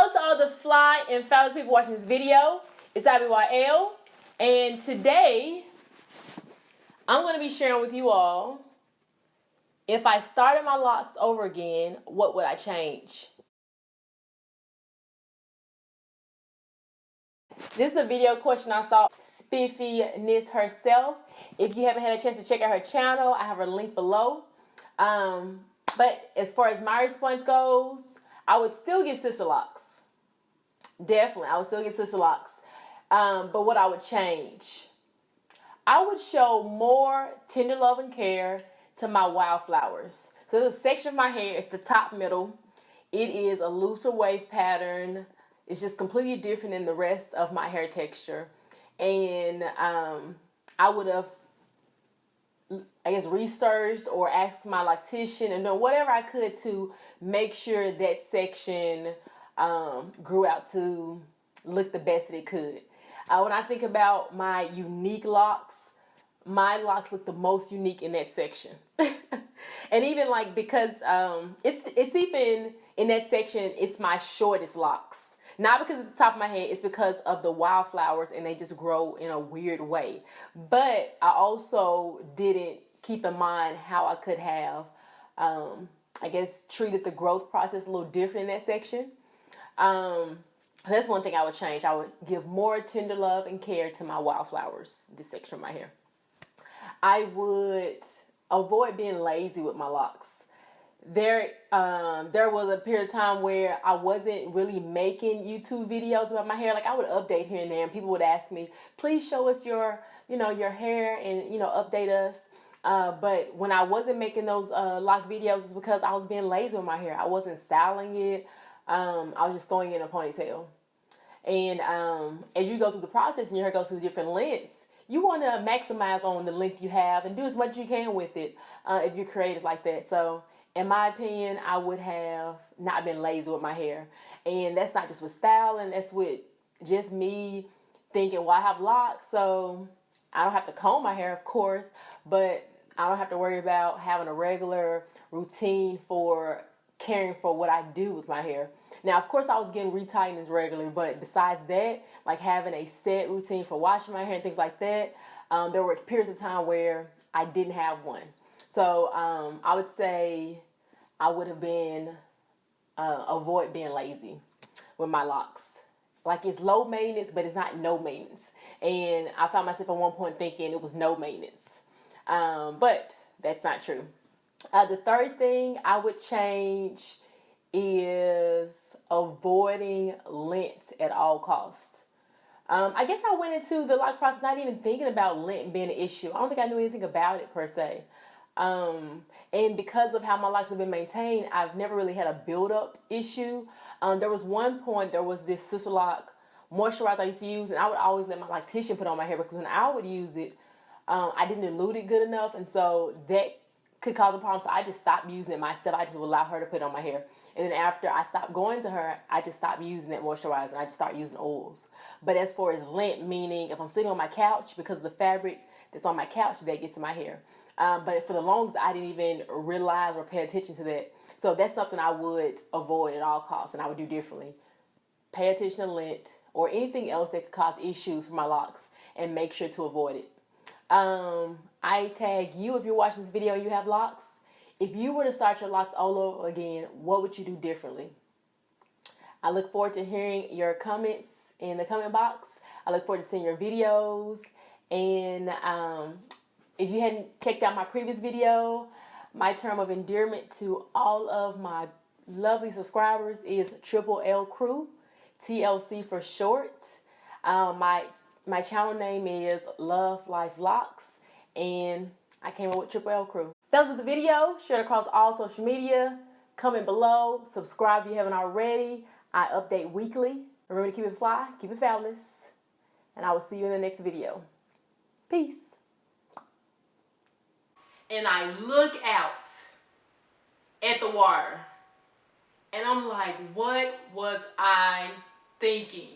Hello to all the fly and fabulous people watching this video. It's ibyl, and today I'm going to be sharing with you all, if I started my locks over again, what would I change? This is a video question I saw Spiffyness herself. If you haven't had a chance to check out her channel, I have her link below. But as far as my response goes, I would still get sister locks. Definitely, I would still get sister locks. But what I would change, I would show more tender love and care to my wildflowers. So there's a section of my hair, it's the top middle. It is a looser wave pattern. It's just completely different than the rest of my hair texture. And I would have, I guess, researched or asked my loctician and done whatever I could to make sure that section grew out to look the best that it could. When I think about my unique locks, my locks look the most unique in that section. And even like, because it's even in that section, it's my shortest locks. Not because it's the top of my head, it's because of the wildflowers and they just grow in a weird way. But I also didn't keep in mind how I could have, I guess, treated the growth process a little different in that section. That's one thing I would change. I would give more tender love and care to my wildflowers, this section of my hair. I would avoid being lazy with my locks. There was a period of time where I wasn't really making YouTube videos about my hair. Like, I would update here and there, and people would ask me, please show us your hair and, update us. But when I wasn't making those lock videos, it's because I was being lazy with my hair. I wasn't styling it. I was just throwing it in a ponytail. And as you go through the process and your hair goes through different lengths, you want to maximize on the length you have and do as much as you can with it if you're creative like that. So in my opinion, I would have not been lazy with my hair. And that's not just with styling, that's with just me thinking, well, I have locks, so I don't have to comb my hair, of course, but I don't have to worry about having a regular routine for caring for what I do with my hair. Now, of course, I was getting retightenings regularly, but besides that, like having a set routine for washing my hair and things like that, there were periods of time where I didn't have one. So I would say I would have been, avoid being lazy with my locks. Like, it's low maintenance, but it's not no maintenance. And I found myself at one point thinking it was no maintenance. But that's not true. The third thing I would change is avoiding lint at all costs. I guess I went into the lock process not even thinking about lint being an issue. I don't think I knew anything about it per se. And because of how my locks have been maintained, I've never really had a build-up issue. There was one point, there was this Sister Lock moisturizer I used to use, and I would always let my loctician put on my hair because when I would use it, I didn't dilute it good enough, and so that could cause a problem. So I just stopped using it myself. I just would allow her to put it on my hair. And then after I stopped going to her, I just stopped using that moisturizer. I just started using oils. But as far as lint, meaning if I'm sitting on my couch, because of the fabric that's on my couch, that gets in my hair. But for the longest, I didn't even realize or pay attention to that. So that's something I would avoid at all costs, and I would do differently. Pay attention to lint or anything else that could cause issues for my locks, and make sure to avoid it. I tag you if you're watching this video and you have locks. If you were to start your locks all over again, what would you do differently? I look forward to hearing your comments in the comment box. I look forward to seeing your videos. And if you hadn't checked out my previous video, my term of endearment to all of my lovely subscribers is Triple L Crew, TLC for short. My channel name is Love Life Locks, and I came up with Triple L Crew. That was the video. Share it across all social media. Comment below. Subscribe if you haven't already. I update weekly. Remember to keep it fly, keep it fabulous, and I will see you in the next video. Peace. And I look out at the water, and I'm like, what was I thinking?